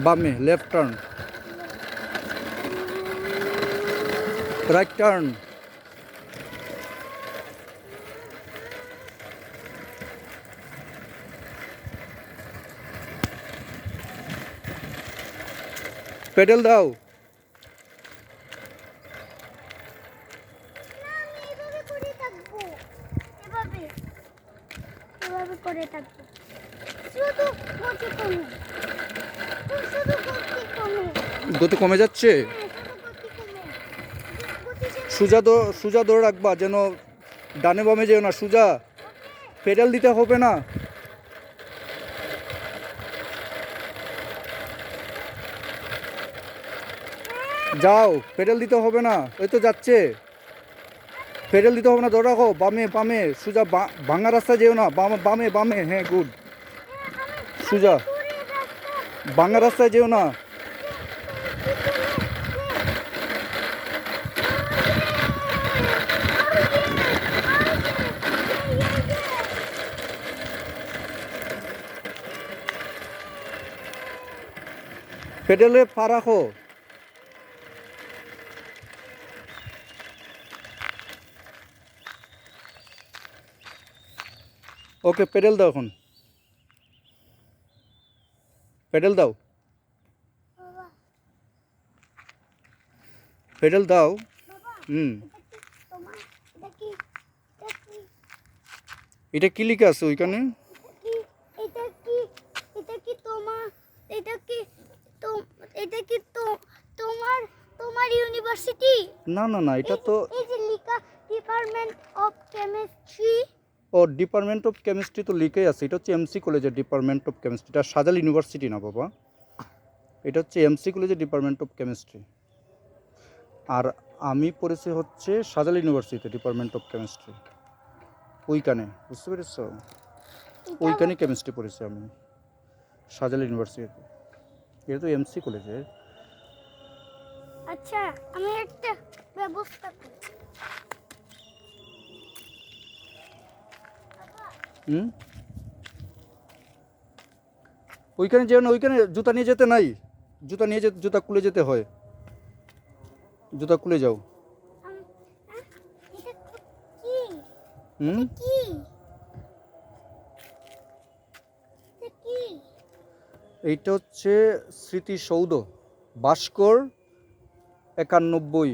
বামে, left turn, right turn. Pedal দাও। গতি কমে যাচ্ছে। সোজা দৌড় রাখবা, যেন ডানে বামে যেও না, সোজা। পেডেল দিতে হবে না। যাও, পেডেল দিতে হবে না, ওই তো যাচ্ছে। পেডেল দিতে হবে না, দৌড় রাখো, বামে বামে সোজা, ভাঙা রাস্তা যেও না, বামে বামে, হ্যাঁ গুড, সোজা, ভাঙা রাস্তায় যেও না। পেডেলে পা রাখো। ওকে, পেডেল দাও এখন, পেডেল দাও, পেডেল দাও। এটা কি লিখে আছে ওইখানে? তোমার ইউনিভার্সিটি? না না না, এটা তো এই যে লেখা ডিপার্টমেন্ট অফ কেমিস্ট্রি। ও, ডিপার্টমেন্ট অফ কেমিস্ট্রি তো লিখেই আছে। এটা হচ্ছে এমসি কলেজের ডিপার্টমেন্ট অফ কেমিস্ট্রি। এটা শাহজালাল ইউনিভার্সিটি না বাবা, এটা হচ্ছে এমসি কলেজের ডিপার্টমেন্ট অফ কেমিস্ট্রি। আর আমি পড়েছি হচ্ছে শাহজালাল ইউনিভার্সিটিতে ডিপার্টমেন্ট অফ কেমিস্ট্রি, ওইখানে, বুঝতে পেরেছ? ওইখানে কেমিস্ট্রি পড়েছি আমি, শাহজালাল ইউনিভার্সিটিতে। এটা তো এমসি কলেজের। আচ্ছা, আমি একটা ব্যবস্থা করছি। ওইখানে যেও না, ওইখানে জুতা নিয়ে যেতে নাই, জুতা নিয়ে যেতে, জুতা খুলে যেতে হয়, জুতা খুলে যাও। এইটা হচ্ছে স্মৃতিসৌধ, ভাস্কর 91।